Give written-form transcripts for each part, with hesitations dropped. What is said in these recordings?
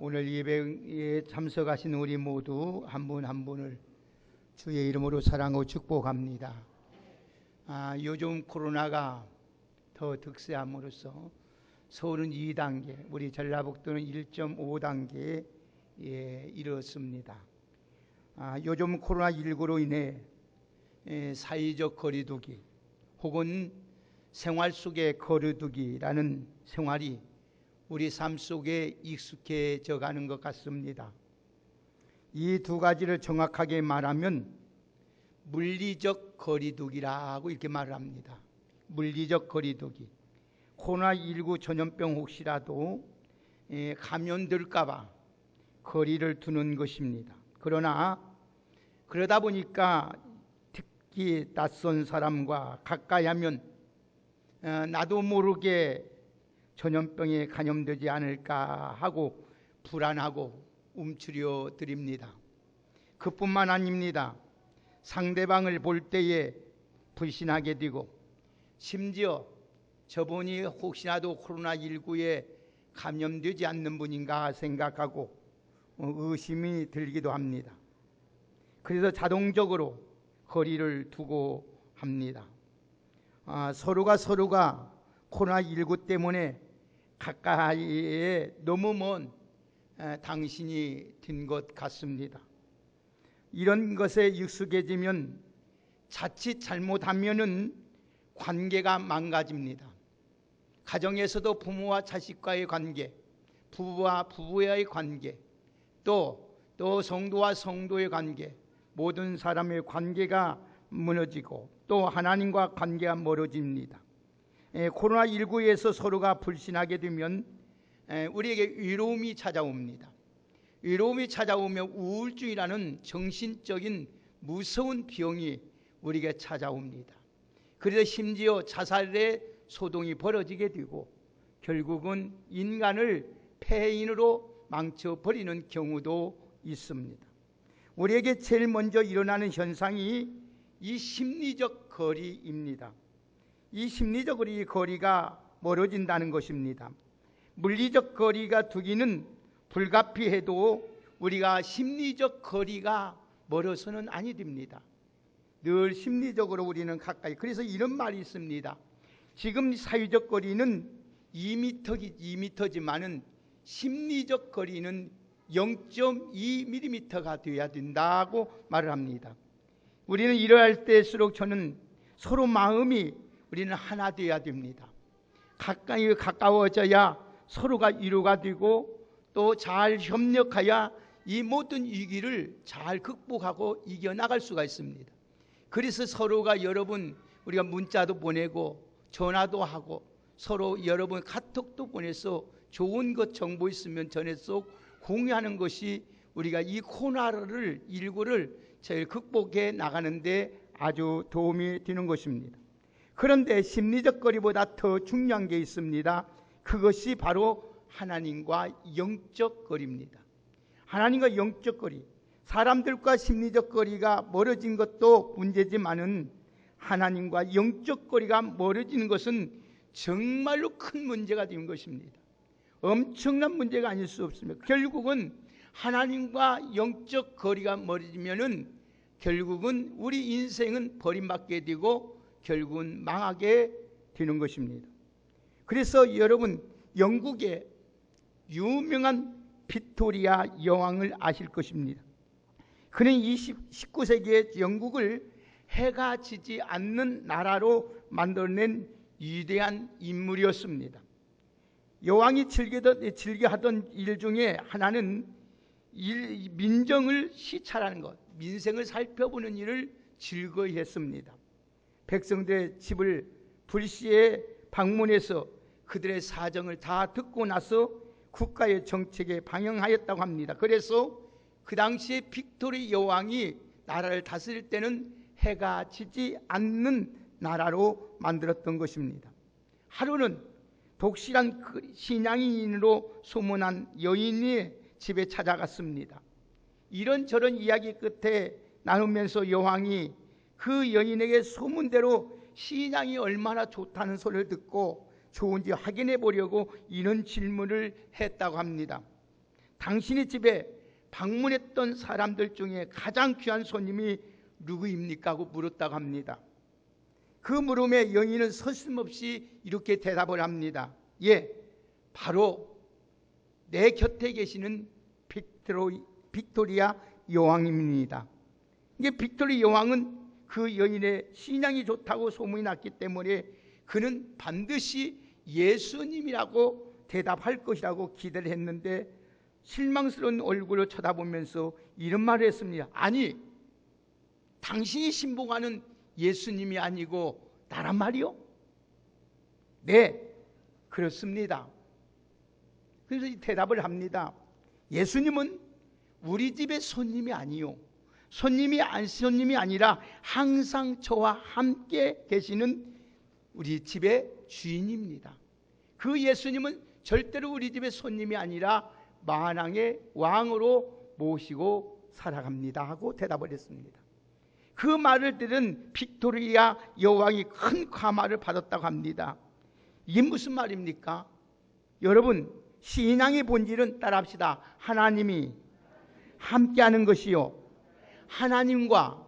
오늘 예배에 참석하신 우리 모두 한 분 한 분을 주의 이름으로 사랑하고 축복합니다. 요즘 코로나가 더 득세함으로써 서울은 2단계, 우리 전라북도는 1.5단계에 이르렀습니다. 요즘 코로나19로 인해 사회적 거리두기 혹은 생활 속의 거리두기라는 생활이 우리 삶 속에 익숙해져 가는 것 같습니다. 이 두 가지를 정확하게 말하면 물리적 거리두기라고 이렇게 말을 합니다. 물리적 거리두기. 코로나19 전염병 혹시라도 감염될까 봐 거리를 두는 것입니다. 그러다 보니까 특히 낯선 사람과 가까이 하면 나도 모르게 전염병에 감염되지 않을까 하고 불안하고 움츠려 드립니다. 그뿐만 아닙니다. 상대방을 볼 때에 불신하게 되고 심지어 저분이 혹시라도 코로나19에 감염되지 않는 분인가 생각하고 의심이 들기도 합니다. 그래서 자동적으로 거리를 두고 합니다. 서로가 코로나19 때문에 가까이에 너무 먼 당신이 된 것 같습니다. 이런 것에 익숙해지면 자칫 잘못하면은 관계가 망가집니다. 가정에서도 부모와 자식과의 관계, 부부와 부부와의 관계, 또 성도와 성도의 관계, 모든 사람의 관계가 무너지고 또 하나님과 관계가 멀어집니다. 코로나19에서 서로가 불신하게 되면 우리에게 외로움이 찾아옵니다. 외로움이 찾아오면 우울증이라는 정신적인 무서운 병이 우리에게 찾아옵니다. 그래서 심지어 자살의 소동이 벌어지게 되고 결국은 인간을 폐인으로 망쳐버리는 경우도 있습니다. 우리에게 제일 먼저 일어나는 현상이 이 심리적 거리입니다. 이 심리적 거리가 멀어진다는 것입니다. 물리적 거리가 두기는 불가피해도 우리가 심리적 거리가 멀어서는 아니 됩니다. 늘 심리적으로 우리는 가까이. 그래서 이런 말이 있습니다. 지금 사회적 거리는 2m지만은 심리적 거리는 0.2mm가 되어야 된다고 말을 합니다. 우리는 이러할 때일수록 저는 서로 마음이 우리는 하나 되어야 됩니다. 가까워져야 서로가 위로가 되고 또 잘 협력하여 이 모든 위기를 잘 극복하고 이겨나갈 수가 있습니다. 그래서 서로가 여러분 우리가 문자도 보내고 전화도 하고 서로 여러분 카톡도 보내서 좋은 것 정보 있으면 전해서 공유하는 것이 우리가 이 코로나19를 제일 극복해 나가는데 아주 도움이 되는 것입니다. 그런데 심리적 거리보다 더 중요한 게 있습니다. 그것이 바로 하나님과 영적 거리입니다. 하나님과 영적 거리. 사람들과 심리적 거리가 멀어진 것도 문제지만은 하나님과 영적 거리가 멀어지는 것은 정말로 큰 문제가 되는 것입니다. 엄청난 문제가 아닐 수 없습니다. 결국은 하나님과 영적 거리가 멀어지면은 결국은 우리 인생은 버림받게 되고 결국은 망하게 되는 것입니다. 그래서 여러분 영국의 유명한 빅토리아 여왕을 아실 것입니다. 그는 19세기에 영국을 해가 지지 않는 나라로 만들어낸 위대한 인물이었습니다. 여왕이 즐겨하던 일 중에 하나는 민정을 시찰하는 것, 민생을 살펴보는 일을 즐거워했습니다. 백성들의 집을 불시에 방문해서 그들의 사정을 다 듣고 나서 국가의 정책에 방영하였다고 합니다. 그래서 그 당시에 빅토리 여왕이 나라를 다스릴 때는 해가 지지 않는 나라로 만들었던 것입니다. 하루는 독실한 신앙인으로 소문난 여인의 집에 찾아갔습니다. 이런저런 이야기 끝에 나누면서 여왕이 그 여인에게 소문대로 신앙이 얼마나 좋다는 소리를 듣고 좋은지 확인해 보려고 이런 질문을 했다고 합니다. 당신의 집에 방문했던 사람들 중에 가장 귀한 손님이 누구입니까? 하고 물었다고 합니다. 그 물음에 여인은 서슴없이 이렇게 대답을 합니다. 예, 바로 내 곁에 계시는 빅토리아 여왕입니다. 이게 빅토리아 여왕은 그 여인의 신앙이 좋다고 소문이 났기 때문에 그는 반드시 예수님이라고 대답할 것이라고 기대를 했는데 실망스러운 얼굴을 쳐다보면서 이런 말을 했습니다. 아니, 당신이 신봉하는 예수님이 아니고 나란 말이요? 네, 그렇습니다. 그래서 이 대답을 합니다. 예수님은 우리 집의 손님이 아니요, 손님이 아니라 항상 저와 함께 계시는 우리 집의 주인입니다. 그 예수님은 절대로 우리 집의 손님이 아니라 만왕의 왕으로 모시고 살아갑니다 하고 대답을 했습니다. 그 말을 들은 빅토리아 여왕이 큰 감화를 받았다고 합니다. 이게 무슨 말입니까? 여러분, 신앙의 본질은 따라합시다. 하나님이 함께하는 것이요, 하나님과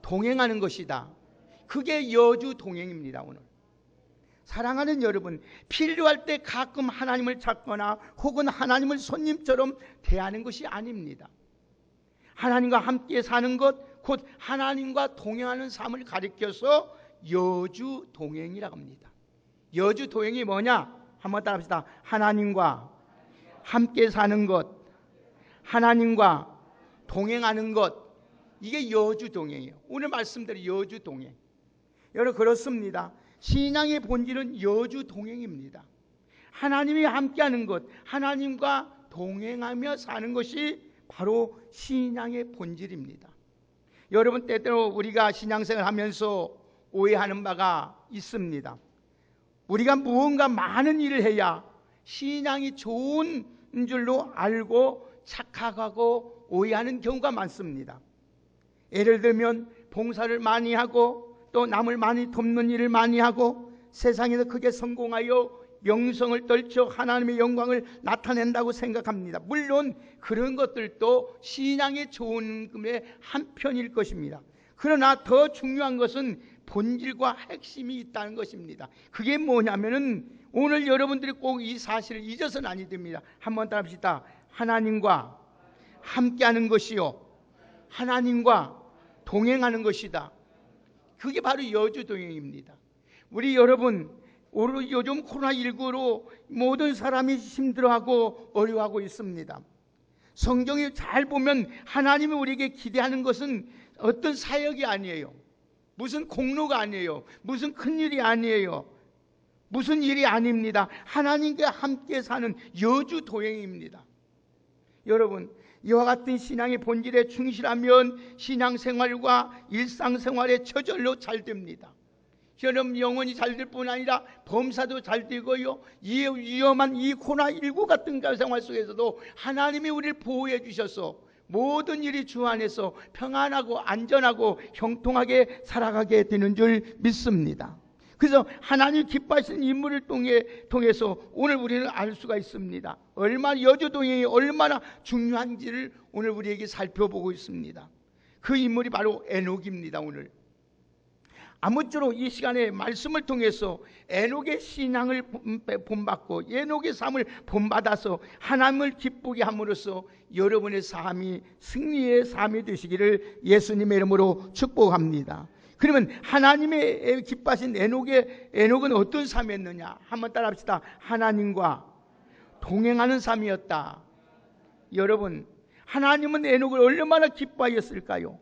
동행하는 것이다. 그게 여주 동행입니다. 오늘 사랑하는 여러분, 필요할 때 가끔 하나님을 찾거나 혹은 하나님을 손님처럼 대하는 것이 아닙니다. 하나님과 함께 사는 것, 곧 하나님과 동행하는 삶을 가리켜서 여주 동행이라고 합니다. 여주 동행이 뭐냐? 한번 따라합시다. 하나님과 함께 사는 것, 하나님과 동행하는 것, 이게 여주 동행이에요. 오늘 말씀대로 여주 동행. 여러분, 그렇습니다. 신앙의 본질은 여주 동행입니다. 하나님이 함께하는 것, 하나님과 동행하며 사는 것이 바로 신앙의 본질입니다. 여러분, 때때로 우리가 신앙생활을 하면서 오해하는 바가 있습니다. 우리가 무언가 많은 일을 해야 신앙이 좋은 줄로 알고 착각하고 오해하는 경우가 많습니다. 예를 들면 봉사를 많이 하고 또 남을 많이 돕는 일을 많이 하고 세상에서 크게 성공하여 영성을 떨쳐 하나님의 영광을 나타낸다고 생각합니다. 물론 그런 것들도 신앙의 좋은 금의 한편일 것입니다. 그러나 더 중요한 것은 본질과 핵심이 있다는 것입니다. 그게 뭐냐면은 오늘 여러분들이 꼭 이 사실을 잊어서는 아니 됩니다. 한번 따라합시다. 하나님과 함께하는 것이요, 하나님과 동행하는 것이다. 그게 바로 여주 동행입니다. 우리 여러분, 요즘 코로나19로 모든 사람이 힘들어하고 어려워하고 있습니다. 성경에 잘 보면 하나님이 우리에게 기대하는 것은 어떤 사역이 아니에요. 무슨 공로가 아니에요. 무슨 큰일이 아니에요. 무슨 일이 아닙니다. 하나님과 함께 사는 여주 동행입니다. 여러분, 이와 같은 신앙의 본질에 충실하면 신앙생활과 일상생활에 저절로 잘 됩니다. 여러분, 영혼이 잘 될 뿐 아니라 범사도 잘 되고요, 이 위험한 이 코로나19 같은 생활 속에서도 하나님이 우리를 보호해 주셔서 모든 일이 주 안에서 평안하고 안전하고 형통하게 살아가게 되는 줄 믿습니다. 그래서 하나님 기뻐하시는 인물을 통해서 오늘 우리는 알 수가 있습니다. 얼마나 여주동행이 얼마나 중요한지를 오늘 우리에게 살펴보고 있습니다. 그 인물이 바로 에녹입니다. 오늘 아무쪼록 이 시간에 말씀을 통해서 에녹의 신앙을 본받고 에녹의 삶을 본받아서 하나님을 기쁘게 함으로써 여러분의 삶이 승리의 삶이 되시기를 예수님의 이름으로 축복합니다. 그러면 하나님의 기뻐하신 에녹은 어떤 삶이었느냐? 한번 따라합시다. 하나님과 동행하는 삶이었다. 여러분, 하나님은 에녹을 얼마나 기뻐하였을까요?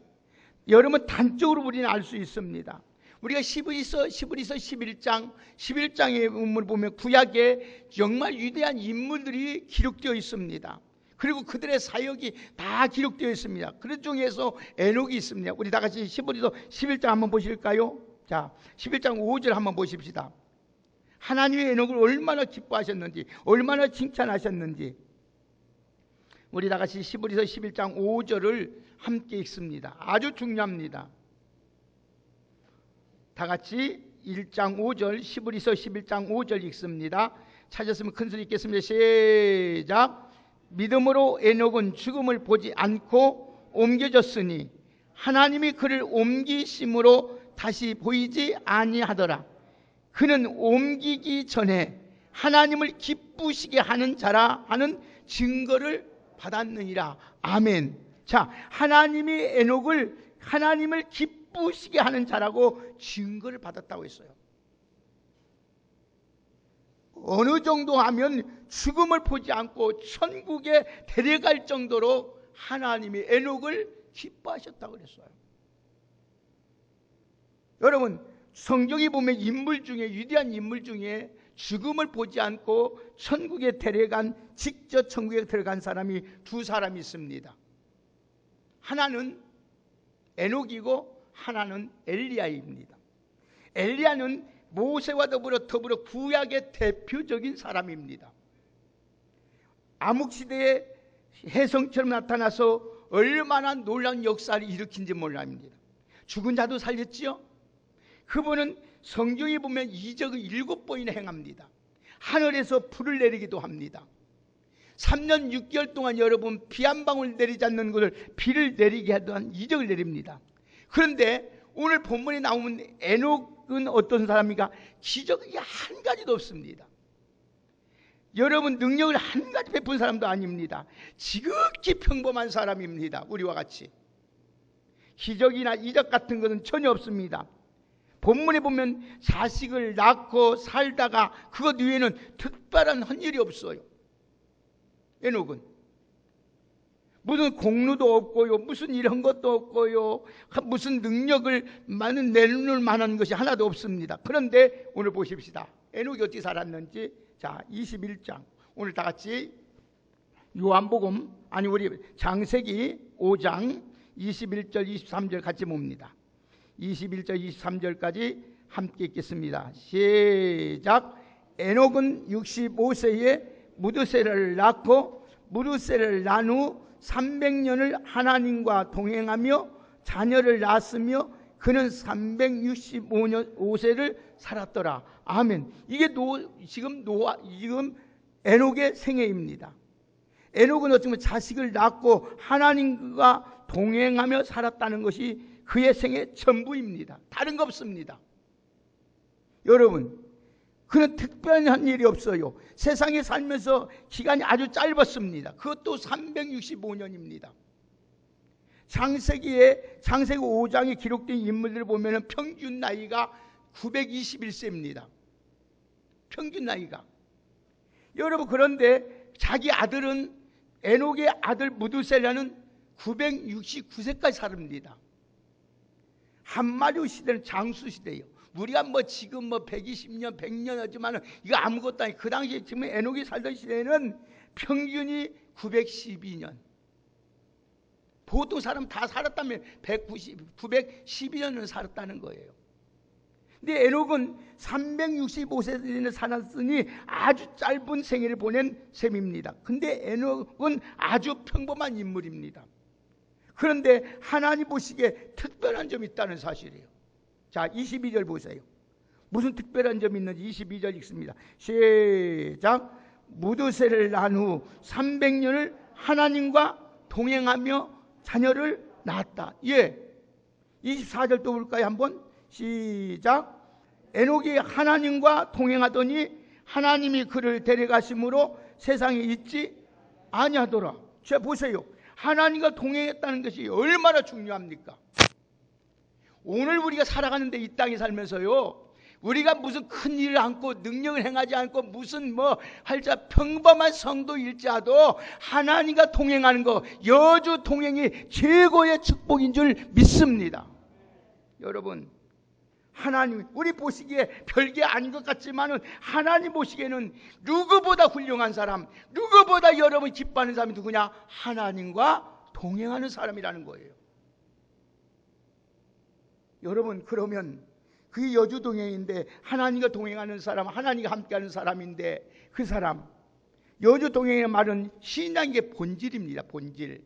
여러분, 단적으로 우리는 알 수 있습니다. 우리가 시브리서 11장의 문을 보면 구약에 정말 위대한 인물들이 기록되어 있습니다. 그리고 그들의 사역이 다 기록되어 있습니다. 그 중에서 에녹이 있습니다. 우리 다 같이 시브리서 11장 한번 보실까요? 자, 11장 5절 한번 보십시다. 하나님의 에녹을 얼마나 기뻐하셨는지, 얼마나 칭찬하셨는지. 우리 다 같이 시브리서 11장 5절을 함께 읽습니다. 아주 중요합니다. 다 같이 1장 5절, 시브리서 11장 5절 읽습니다. 찾았으면 큰 소리 읽겠습니다. 시작. 믿음으로 에녹은 죽음을 보지 않고 옮겨졌으니 하나님이 그를 옮기심으로 다시 보이지 아니하더라. 그는 옮기기 전에 하나님을 기쁘시게 하는 자라 하는 증거를 받았느니라. 아멘. 자, 하나님이 에녹을 하나님을 기쁘시게 하는 자라고 증거를 받았다고 했어요. 어느 정도 하면 죽음을 보지 않고 천국에 데려갈 정도로 하나님이 에녹을 기뻐하셨다고 그랬어요. 여러분, 성경에 보면 인물 중에, 위대한 인물 중에 죽음을 보지 않고 천국에 데려간, 직접 천국에 들어간 사람이 두 사람이 있습니다. 하나는 에녹이고 하나는 엘리야입니다. 엘리야는 모세와 더불어 구약의 대표적인 사람입니다. 암흑시대에 혜성처럼 나타나서 얼마나 놀라운 역사를 일으킨지 몰랍니다. 죽은 자도 살렸지요. 그분은 성경에 보면 이적을 7번이나 행합니다. 하늘에서 불을 내리기도 합니다. 3년 6개월 동안 여러분 비 한 방울 내리지 않는 것을 비를 내리게 하던 이적을 내립니다. 그런데 오늘 본문에 나오는 에녹은 어떤 사람입니까? 기적이 한 가지도 없습니다. 여러분, 능력을 한 가지 베푼 사람도 아닙니다. 지극히 평범한 사람입니다. 우리와 같이 기적이나 이적 같은 것은 전혀 없습니다. 본문에 보면 자식을 낳고 살다가 그것 위에는 특별한 한 일이 없어요. 에녹은 무슨 공로도 없고요, 무슨 이런 것도 없고요, 무슨 능력을 많은 내놓을 만한 것이 하나도 없습니다. 그런데 오늘 보십시다. 에녹이 어떻게 살았는지. 자, 21장 오늘 다 같이 요한복음, 아니 우리 창세기 5장 21절 23절 같이 봅니다. 21절 23절까지 함께 읽겠습니다. 시작. 에녹은 65세에 무드셀을 낳고 무드셀을 낳은 후 300년을 하나님과 동행하며 자녀를 낳았으며 그는 365세를 살았더라. 아멘. 이게 지금 에녹의 생애입니다. 에녹은 어쩌면 자식을 낳고 하나님과 동행하며 살았다는 것이 그의 생애 전부입니다. 다른 거 없습니다. 여러분, 그는 특별한 일이 없어요. 세상에 살면서 기간이 아주 짧았습니다. 그것도 365년입니다. 창세기 5장에 기록된 인물들을 보면 평균 나이가 921세입니다. 평균 나이가. 여러분, 그런데 자기 아들은, 에녹의 아들 무드셀라는 969세까지 삽니다. 한마디로 시대는 장수 시대예요. 우리가 지금 120년, 100년 하지만 이거 아무것도 아니에요. 그 당시에 지금 에녹이 살던 시대는 평균이 912년. 보통 사람 다 살았다면 912년을 살았다는 거예요. 근데 에녹은 365세를 살았으니 아주 짧은 생애를 보낸 셈입니다. 근데 에녹은 아주 평범한 인물입니다. 그런데 하나님 보시기에 특별한 점이 있다는 사실이에요. 자, 22절 보세요. 무슨 특별한 점이 있는지 22절 읽습니다. 시작. 무드셀을 낳은 후 300년을 하나님과 동행하며 자녀를 낳았다. 예. 24절 또 볼까요? 한번 시작. 에녹이 하나님과 동행하더니 하나님이 그를 데려가심으로 세상에 있지 아니하더라. 자, 보세요. 하나님과 동행했다는 것이 얼마나 중요합니까? 오늘 우리가 살아가는데 이 땅에 살면서요, 우리가 무슨 큰 일을 않고 능력을 행하지 않고 무슨 할자 평범한 성도일지라도 하나님과 동행하는 거, 여주 동행이 최고의 축복인 줄 믿습니다. 여러분, 하나님, 우리 보시기에 별게 아닌 것 같지만은 하나님 보시기에는 누구보다 훌륭한 사람, 누구보다 여러분이 기뻐하는 사람이 누구냐? 하나님과 동행하는 사람이라는 거예요. 여러분, 그러면 그 여주 동행인데, 하나님과 동행하는 사람, 하나님과 함께하는 사람인데, 그 사람, 여주 동행의 말은 신앙의 본질입니다. 본질.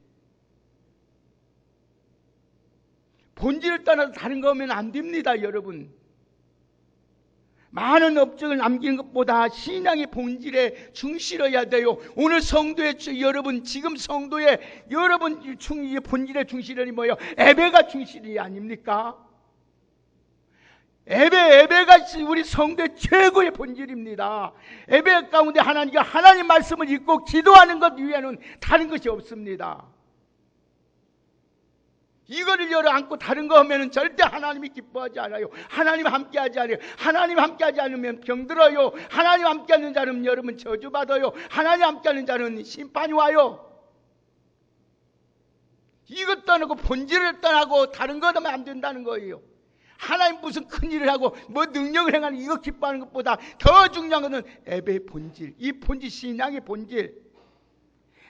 본질을 떠나서 다른 거 하면 안 됩니다. 여러분, 많은 업적을 남기는 것보다 신앙의 본질에 충실해야 돼요. 오늘 성도의 여러분, 지금 성도의 여러분 본질의 충실이 뭐예요? 예배가 충실이 아닙니까? 예배가 우리 성도의 최고의 본질입니다. 예배 가운데 하나님 말씀을 읽고 기도하는 것 위에는 다른 것이 없습니다. 이거를 열어안고 다른 거 하면 절대 하나님이 기뻐하지 않아요. 하나님 함께하지 않아요. 하나님 함께하지 않으면 병들어요. 하나님 함께하는 자는 여러분 저주받아요. 하나님 함께하는 자는 심판이 와요. 이것 떠나고 본질을 떠나고 다른 거 하면 안 된다는 거예요. 하나님 무슨 큰일을 하고 뭐 능력을 행하는 이거 기뻐하는 것보다 더 중요한 것은 예배의 본질, 이 본질, 신앙의 본질.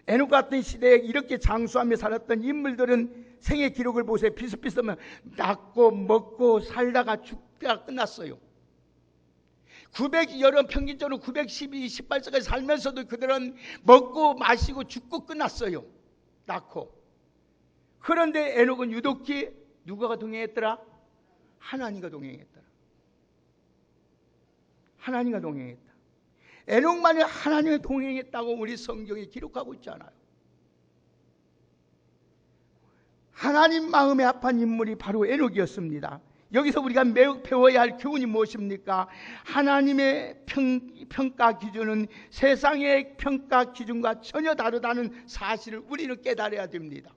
에녹 같은 시대에 이렇게 장수하며 살았던 인물들은 생애 기록을 보세요. 비슷비슷하면 낳고 먹고 살다가 죽다가 끝났어요. 여름 평균적으로 912, 18세까지 살면서도 그들은 먹고 마시고 죽고 끝났어요. 낳고. 그런데 에녹은 유독히 누가 동행했더라? 하나님과 동행했더라. 하나님과 동행했다. 에녹만이 하나님과 동행했다고 우리 성경에 기록하고 있잖아요. 하나님 마음에 합한 인물이 바로 에녹이었습니다. 여기서 우리가 매우 배워야 할 교훈이 무엇입니까? 하나님의 평가 기준은 세상의 평가 기준과 전혀 다르다는 사실을 우리는 깨달아야 됩니다.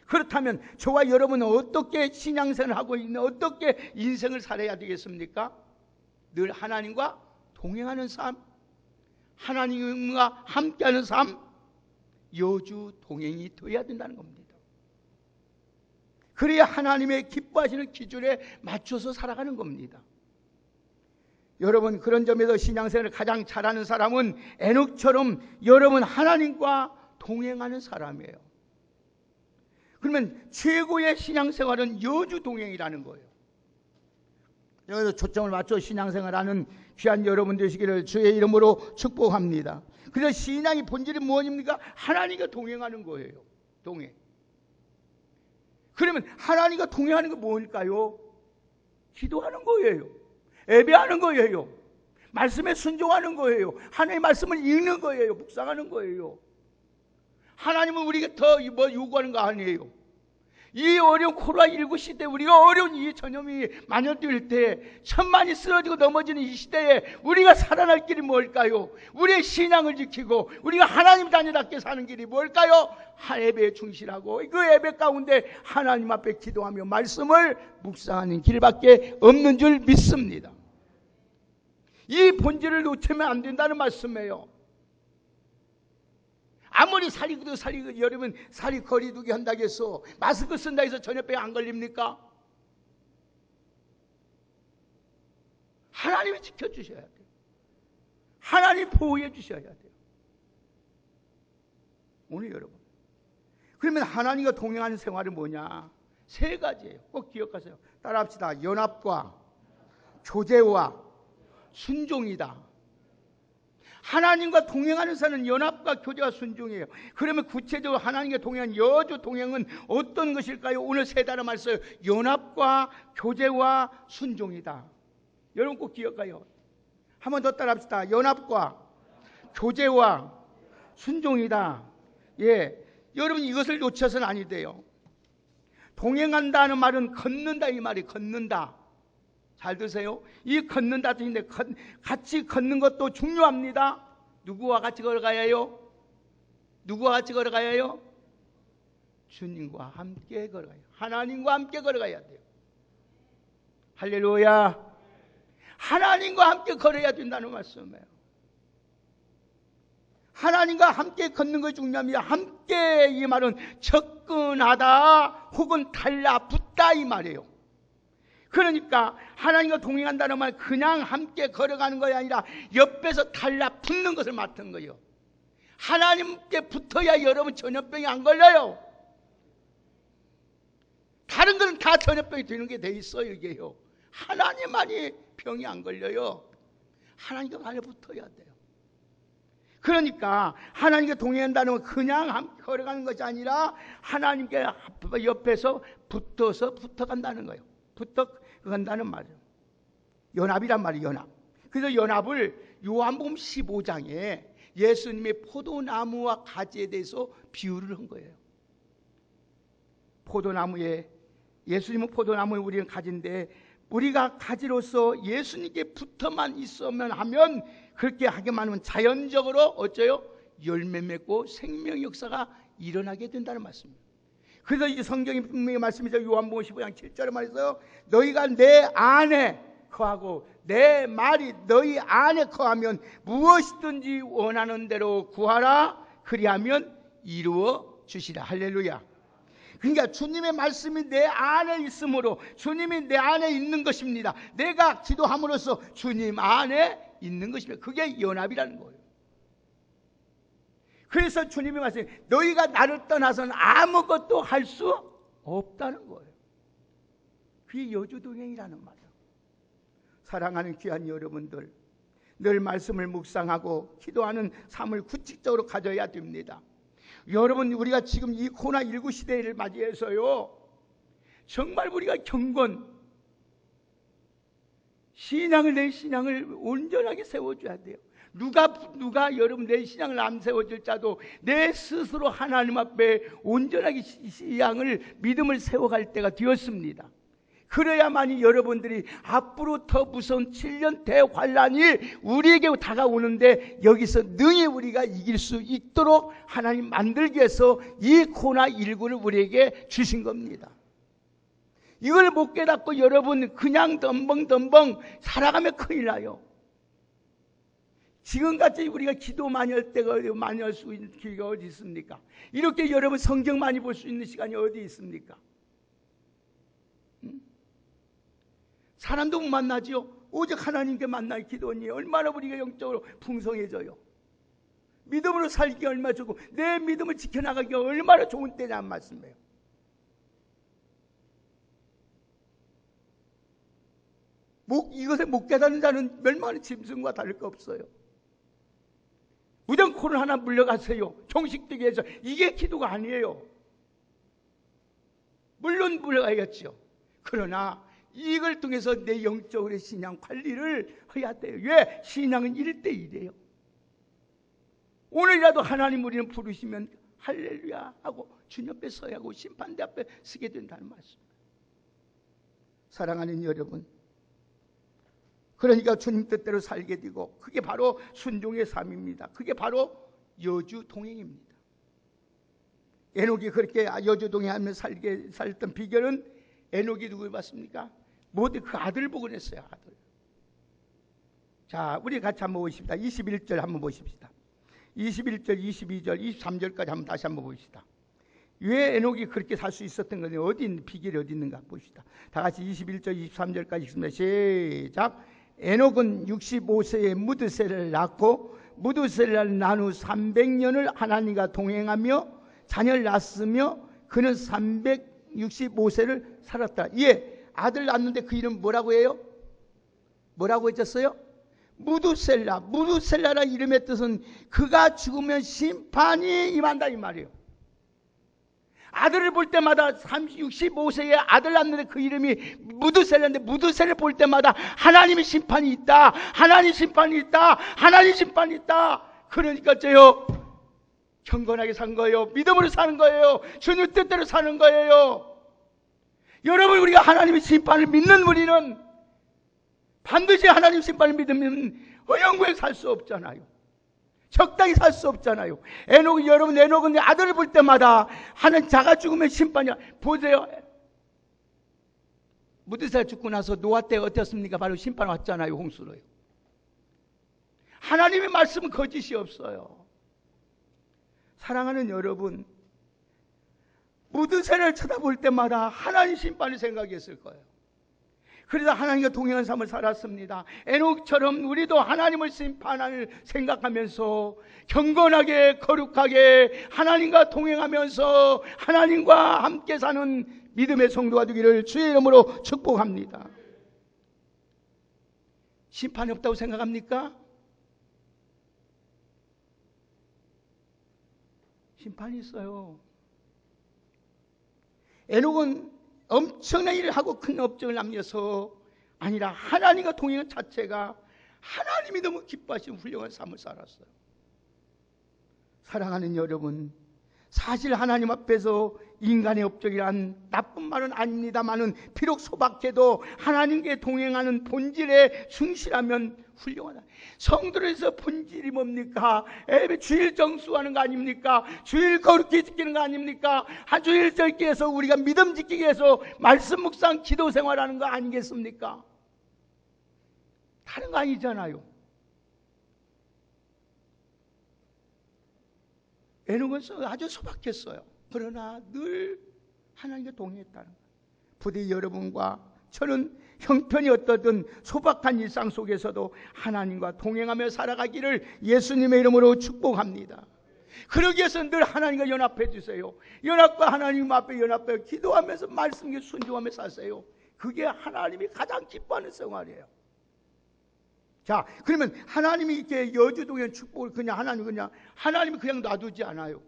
그렇다면 저와 여러분은 어떻게 신앙생활을 하고 있는, 어떻게 인생을 살아야 되겠습니까? 늘 하나님과 동행하는 삶, 하나님과 함께하는 삶, 여주 동행이 되어야 된다는 겁니다. 그래야 하나님의 기뻐하시는 기준에 맞춰서 살아가는 겁니다. 여러분, 그런 점에서 신앙생활을 가장 잘하는 사람은 에녹처럼 여러분 하나님과 동행하는 사람이에요. 그러면 최고의 신앙생활은 여주 동행이라는 거예요. 여기서 초점을 맞춰 신앙생활하는 귀한 여러분 되시기를 주의 이름으로 축복합니다. 그래서 신앙의 본질이 무엇입니까? 하나님과 동행하는 거예요. 동행. 그러면 하나님과 동행하는 건 뭘까요? 기도하는 거예요. 예배하는 거예요. 말씀에 순종하는 거예요. 하나님의 말씀을 읽는 거예요. 묵상하는 거예요. 하나님은 우리가 더 뭐 요구하는 거 아니에요. 이 어려운 코로나19 시대, 우리가 어려운 이 전염이 만연될 때, 천만이 쓰러지고 넘어지는 이 시대에 우리가 살아날 길이 뭘까요? 우리의 신앙을 지키고 우리가 하나님 자녀답게 사는 길이 뭘까요? 예배에 충실하고 그 예배 가운데 하나님 앞에 기도하며 말씀을 묵상하는 길밖에 없는 줄 믿습니다. 이 본질을 놓치면 안 된다는 말씀이에요. 아무리 여러분 살이 거리두기 한다고 해서 마스크 쓴다고 해서 전염병 안 걸립니까? 하나님이 지켜주셔야 돼요. 하나님 보호해 주셔야 돼요. 오늘 여러분, 그러면 하나님과 동행하는 생활은 뭐냐? 세 가지예요. 꼭 기억하세요. 따라합시다. 연합과 교제와 순종이다. 하나님과 동행하는 사람은 연합과 교제와 순종이에요. 그러면 구체적으로 하나님과 동행한 여주 동행은 어떤 것일까요? 오늘 세 단어 말씀, 연합과 교제와 순종이다. 여러분 꼭 기억해요. 한 번 더 따라합시다. 연합과 교제와 순종이다. 예, 여러분 이것을 놓쳐서는 아니 돼요. 동행한다는 말은 걷는다 이 말이, 걷는다. 잘 드세요. 이 걷는다 뜻인데 같이 걷는 것도 중요합니다. 누구와 같이 걸어가야 해요? 누구와 같이 걸어가야 해요? 주님과 함께 걸어가야 해요. 하나님과 함께 걸어가야 돼요. 할렐루야. 하나님과 함께 걸어야 된다는 말씀이에요. 하나님과 함께 걷는 것이 중요합니다. 함께 이 말은 접근하다 혹은 달라붙다 이 말이에요. 그러니까 하나님과 동행한다는 말 그냥 함께 걸어가는 것이 아니라 옆에서 달라붙는 것을 맡은 거예요. 하나님께 붙어야 여러분 전염병이 안 걸려요. 다른 것은 다 전염병이 되는 게 돼 있어요. 이게요. 하나님만이 병이 안 걸려요. 하나님과 달라붙어야 돼요. 그러니까 하나님께 동행한다는 건 그냥 걸어가는 것이 아니라 하나님께 옆에서 붙어간다는 거예요. 붙어간다는 말이에요. 연합이란 말이에요. 연합. 그래서 연합을 요한복음 15장에 예수님의 포도나무와 가지에 대해서 비유를 한 거예요. 포도나무에, 예수님은 포도나무에 우리는 가지인데 우리가 가지로서 예수님께 붙어만 있으면 하면, 그렇게 하게만 하면 자연적으로 어째요? 열매 맺고 생명 역사가 일어나게 된다는 말씀입니다. 그래서 이 성경이 분명히 말씀이죠. 요한복음 15장 7절에 말해서 너희가 내 안에 거하고 내 말이 너희 안에 거하면 무엇이든지 원하는 대로 구하라. 그리하면 이루어 주시라. 할렐루야. 그러니까 주님의 말씀이 내 안에 있으므로 주님이 내 안에 있는 것입니다. 내가 기도함으로써 주님 안에 있는 것입니다. 그게 연합이라는 거예요. 그래서 주님이 말씀해 너희가 나를 떠나서는 아무것도 할 수 없다는 거예요. 그게 여주동행이라는 말이에요. 사랑하는 귀한 여러분들, 늘 말씀을 묵상하고 기도하는 삶을 규칙적으로 가져야 됩니다. 여러분, 우리가 지금 이 코로나19 시대를 맞이해서요, 정말 우리가 경건, 내 신앙을 온전하게 세워줘야 돼요. 누가 여러분 내 신앙을 안 세워줄 자도 내 스스로 하나님 앞에 온전하게 신앙을, 믿음을 세워갈 때가 되었습니다. 그래야만이 여러분들이 앞으로 더 무서운 7년 대환란이 우리에게 다가오는데 여기서 능히 우리가 이길 수 있도록 하나님 만들기 위해서 이 코로나19를 우리에게 주신 겁니다. 이걸 못 깨닫고 여러분 그냥 덤벙덤벙 살아가면 큰일 나요. 지금같이 우리가 기도 많이 할 때가 많이 할 수 있는 기회가 어디 있습니까? 이렇게 여러분 성경 많이 볼 수 있는 시간이 어디 있습니까? 사람도 못 만나지요. 오직 하나님께 만나 기도하니 얼마나 우리가 영적으로 풍성해져요. 믿음으로 살기가 얼마나 좋고 내 믿음을 지켜나가기가 얼마나 좋은 때냐는 말씀이에요. 이것에 못 깨닫는 자는 멸망하는 짐승과 다를 거 없어요. 무정코를 하나 물려가세요. 종식되게 해서. 이게 기도가 아니에요. 물론 물려가야겠죠. 그러나 이걸 통해서 내 영적으로 신앙 관리를 해야 돼요. 왜? 신앙은 1대1이에요. 오늘이라도 하나님 우리는 부르시면 할렐루야 하고 주님 앞에 서야 하고 심판대 앞에 서게 된다는 말씀입니다. 사랑하는 여러분, 그러니까 주님 뜻대로 살게 되고 그게 바로 순종의 삶입니다. 그게 바로 여주동행입니다. 에녹이 그렇게 여주동행하며 살던 비결은, 에녹이 누굴 봤습니까? 모두 그 아들 보고 그랬어요. 아들. 자, 우리 같이 한번 보십시다. 21절 한번 보십시다. 21절, 22절, 23절까지 한번 다시 한번 보십시다. 왜 에녹이 그렇게 살 수 있었던 건지, 비결이 어디 있는가 보십시다. 다 같이 21절, 23절까지 읽습니다. 시작. 에녹은 65세에 무드셀을 낳고 무드셀을 낳은 후 300년을 하나님과 동행하며 자녀를 낳았으며 그는 365세를 살았다. 예, 아들 낳았는데 그 이름 뭐라고 해요? 뭐라고 해줬어요? 무두셀라. 무두셀라라 이름의 뜻은 그가 죽으면 심판이 임한다 이 말이에요. 아들을 볼 때마다 65세에 아들 낳았는데 그 이름이 무두셀라인데, 무두셀을 볼 때마다 하나님의 심판이 있다. 하나님 심판이 있다. 하나님 심판이 있다. 그러니까 저요, 경건하게 산 거예요. 믿음으로 사는 거예요. 주님 뜻대로 사는 거예요. 여러분, 우리가 하나님의 심판을 믿는 우리는 반드시 하나님 심판을 믿으면 영구에 살 수 없잖아요. 적당히 살 수 없잖아요. 여러분, 에녹은 아들을 볼 때마다 하는 자가 죽으면 심판이야. 보세요. 무드셀 죽고 나서 노아 때 어땠습니까? 바로 심판 왔잖아요. 홍수로요. 하나님의 말씀은 거짓이 없어요. 사랑하는 여러분, 무드셀을 쳐다볼 때마다 하나님 심판을 생각했을 거예요. 그래서 하나님과 동행한 삶을 살았습니다. 에녹처럼 우리도 하나님을 심판을 생각하면서 경건하게 거룩하게 하나님과 동행하면서 하나님과 함께 사는 믿음의 성도가 되기를 주의 이름으로 축복합니다. 심판이 없다고 생각합니까? 심판이 있어요. 에녹은 엄청난 일을 하고 큰 업적을 남겨서 아니라 하나님과 동행한 자체가 하나님이 너무 기뻐하시는 훌륭한 삶을 살았어요. 사랑하는 여러분, 사실 하나님 앞에서 인간의 업적이란 나쁜 말은 아닙니다만은 비록 소박해도 하나님께 동행하는 본질에 충실하면 훌륭하다. 성도에서 본질이 뭡니까? 주일 정수하는 거 아닙니까? 주일 거룩히 지키는 거 아닙니까? 한 주일 지키기 위해서 우리가 믿음 지키기 위해서 말씀 묵상 기도 생활하는 거 아니겠습니까? 다른 거 아니잖아요. 에녹은 아주 소박했어요. 그러나 늘 하나님과 동행했다는 거예요. 부디 여러분과 저는 형편이 어떻든 소박한 일상 속에서도 하나님과 동행하며 살아가기를 예수님의 이름으로 축복합니다. 그러기 위해서 늘 하나님과 연합해 주세요. 연합과 하나님 앞에 연합해 기도하면서 말씀에 순종하며 사세요. 그게 하나님이 가장 기뻐하는 생활이에요. 자, 그러면 하나님이 이렇게 여주동행 축복을 하나님이 그냥 놔두지 않아요.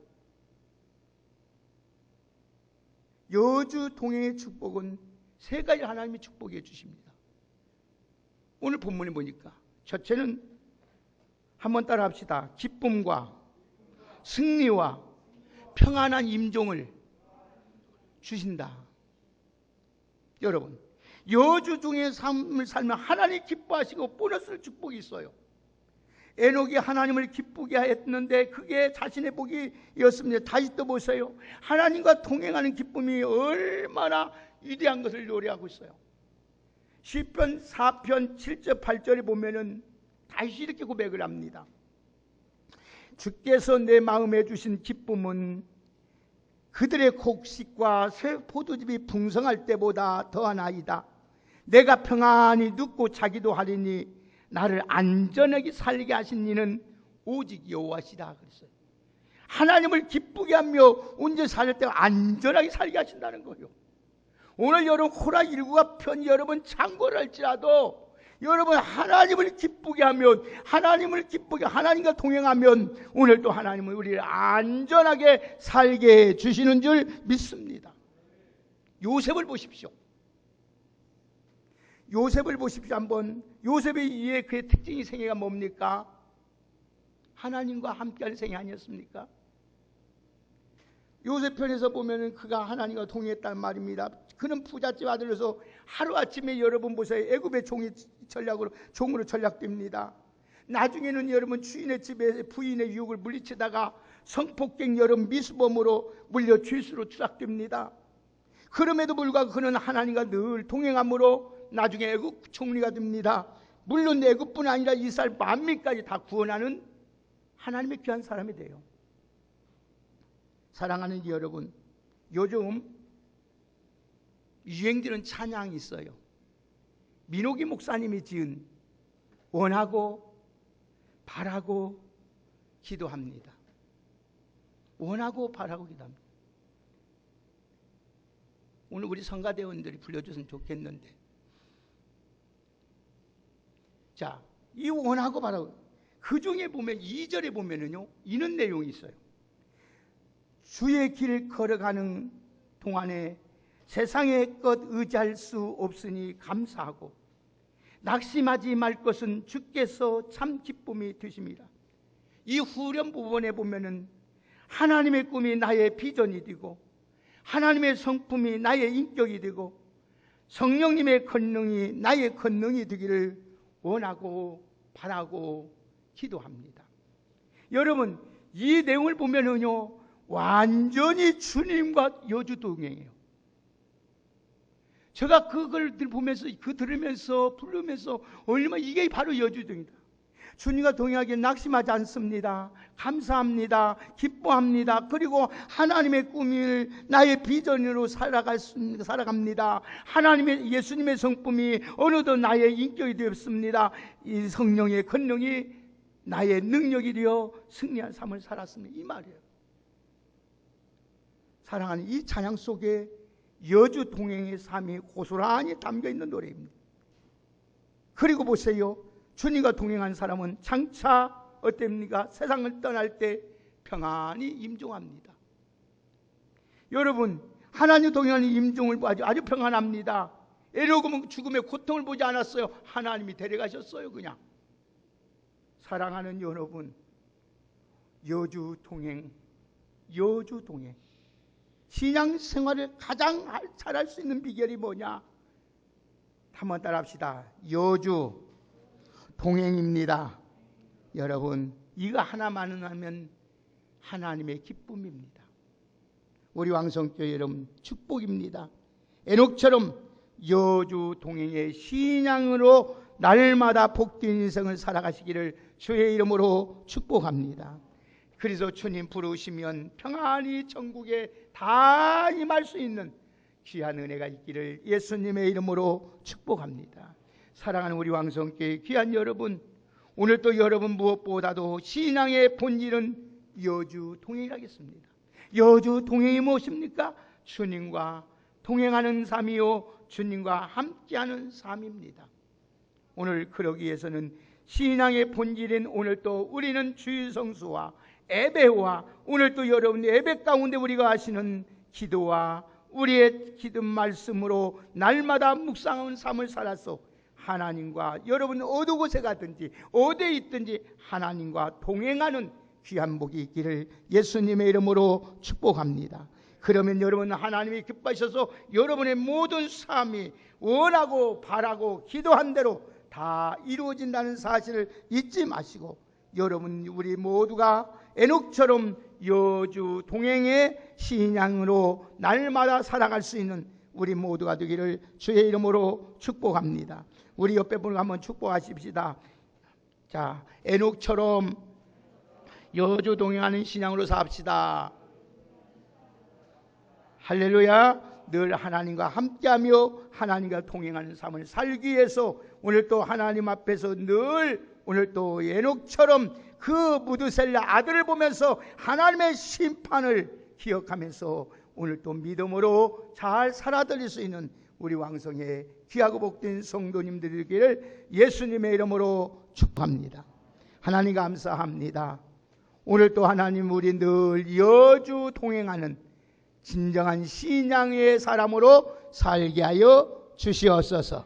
여주동행의 축복은 세 가지 하나님이 축복해 주십니다. 오늘 본문에 보니까 첫째는 한번 따라 합시다. 기쁨과 승리와 평안한 임종을 주신다. 여러분, 여주중의 삶을 살면 하나님 기뻐하시고 보너스 축복이 있어요. 에녹이 하나님을 기쁘게 했는데 그게 자신의 복이었습니다. 다시 또 보세요. 하나님과 동행하는 기쁨이 얼마나 위대한 것을 노래하고 있어요. 시편 4편 7절 8절에 보면은 다시 이렇게 고백을 합니다. 주께서 내 마음에 주신 기쁨은 그들의 곡식과 새 포도즙이 풍성할 때보다 더하나이다. 내가 평안히 눕고 자기도 하리니 나를 안전하게 살게 하신 이는 오직 여호와시다. 그랬어요. 하나님을 기쁘게 하며 언제 살 때 안전하게 살게 하신다는 거예요. 오늘 여러분 코로나19가 편히 여러분 창궐을 할지라도 여러분 하나님을 기쁘게 하면 하나님과 동행하면 오늘도 하나님은 우리를 안전하게 살게 해주시는 줄 믿습니다. 요셉을 보십시오. 한번. 요셉의 이에 그의 특징이 생애가 뭡니까? 하나님과 함께하는 생애 아니었습니까? 요셉 편에서 보면은 그가 하나님과 동행했단 말입니다. 그는 부잣집 아들로서 하루아침에 여러분 보세요. 애굽의 종으로 전락됩니다. 나중에는 여러분 주인의 집에 부인의 유혹을 물리치다가 성폭행 여러분 미수범으로 물려 죄수로 추락됩니다. 그럼에도 불구하고 그는 하나님과 늘 동행함으로 나중에 애굽 총리가 됩니다. 물론 애굽뿐 아니라 이스라엘 만민까지 다 구원하는 하나님의 귀한 사람이 돼요. 사랑하는 여러분, 요즘 유행되는 찬양이 있어요. 민옥이 목사님이 지은 원하고 바라고 기도합니다. 원하고 바라고 기도합니다. 오늘 우리 성가대원들이 불러줬으면 좋겠는데, 자, 이 원하고 바라고 그 중에 보면 2절에 보면은요 이런 내용이 있어요. 주의 길 걸어가는 동안에 세상의 것 의지할 수 없으니 감사하고 낙심하지 말 것은 주께서 참 기쁨이 되십니다. 이 후렴 부분에 보면은 하나님의 꿈이 나의 비전이 되고 하나님의 성품이 나의 인격이 되고 성령님의 권능이 나의 권능이 되기를 원하고 바라고 기도합니다. 여러분, 이 내용을 보면은요 완전히 주님과 여주동행이에요. 제가 그걸 보면서 들으면서 부르면서 얼마나 이게 바로 여주동행이다. 주님과 동행하기에 낙심하지 않습니다. 감사합니다. 기뻐합니다. 그리고 하나님의 꿈을 나의 비전으로 살아갑니다. 예수님의 성품이 어느덧 나의 인격이 되었습니다. 이 성령의 권능이 나의 능력이 되어 승리한 삶을 살았습니다. 이 말이에요. 사랑하는 이 찬양 속에 여주 동행의 삶이 고스란히 담겨있는 노래입니다. 그리고 보세요. 주님과 동행한 사람은 장차 어땠습니까? 세상을 떠날 때 평안히 임종합니다. 여러분, 하나님 동행하는 임종을 아주 평안합니다. 애로금 죽음의 고통을 보지 않았어요. 하나님이 데려가셨어요. 그냥. 사랑하는 여러분, 여주 동행. 신앙생활을 가장 잘할 수 있는 비결이 뭐냐? 한번 따라합시다. 여주 동행입니다. 여러분, 이거 하나만 하면 하나님의 기쁨입니다. 우리 왕성교회 여러분, 축복입니다. 에녹처럼 여주 동행의 신앙으로 날마다 복된 인생을 살아가시기를 주의 이름으로 축복합니다. 그래서 주님 부르시면 평안히 천국에 다 임할 수 있는 귀한 은혜가 있기를 예수님의 이름으로 축복합니다. 사랑하는 우리 왕성교회 귀한 여러분, 오늘 또 여러분 무엇보다도 신앙의 본질은 여주 동행이라겠습니다. 여주 동행이 무엇입니까? 주님과 동행하는 삶이요, 주님과 함께하는 삶입니다. 오늘 그러기 위해서는 신앙의 본질인 오늘 또 우리는 주일 성수와 예배와 오늘 또 여러분 예배 가운데 우리가 하시는 기도와 우리의 기도 말씀으로 날마다 묵상하는 삶을 살아서 하나님과 여러분 어느 곳에 가든지 어디에 있든지 하나님과 동행하는 귀한 복이 있기를 예수님의 이름으로 축복합니다. 그러면 여러분 하나님이 기뻐하셔서 여러분의 모든 삶이 원하고 바라고 기도한 대로 다 이루어진다는 사실을 잊지 마시고 여러분 우리 모두가 에녹처럼 여주 동행의 신앙으로 날마다 살아갈 수 있는 우리 모두가 되기를 주의 이름으로 축복합니다. 우리 옆에 분을 한번 축복하십시다. 자, 에녹처럼 여주 동행하는 신앙으로 삽시다. 할렐루야. 늘 하나님과 함께하며 하나님과 동행하는 삶을 살기 위해서 오늘 또 하나님 앞에서 늘 오늘 또 에녹처럼 그 무드셀라 아들을 보면서 하나님의 심판을 기억하면서 오늘 또 믿음으로 잘 살아드릴 수 있는 우리 왕성의 귀하고 복된 성도님들 되기를 예수님의 이름으로 축복합니다. 하나님 감사합니다. 오늘 또 하나님 우리 늘 여주 동행하는 진정한 신앙의 사람으로 살게 하여 주시옵소서.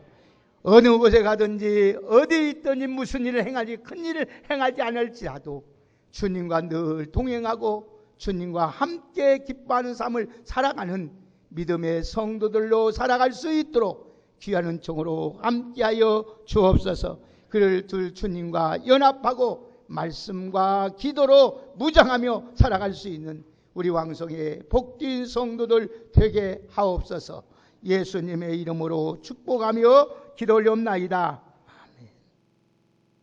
어느 곳에 가든지 어디 있든지 무슨 일을 행하지 큰 일을 행하지 않을지라도 주님과 늘 동행하고 주님과 함께 기뻐하는 삶을 살아가는 믿음의 성도들로 살아갈 수 있도록 귀한 은총으로 함께하여 주옵소서. 그를 둘 주님과 연합하고 말씀과 기도로 무장하며 살아갈 수 있는 우리 왕성의 복된 성도들 되게 하옵소서. 예수님의 이름으로 축복하며 기도 올려옵나이다.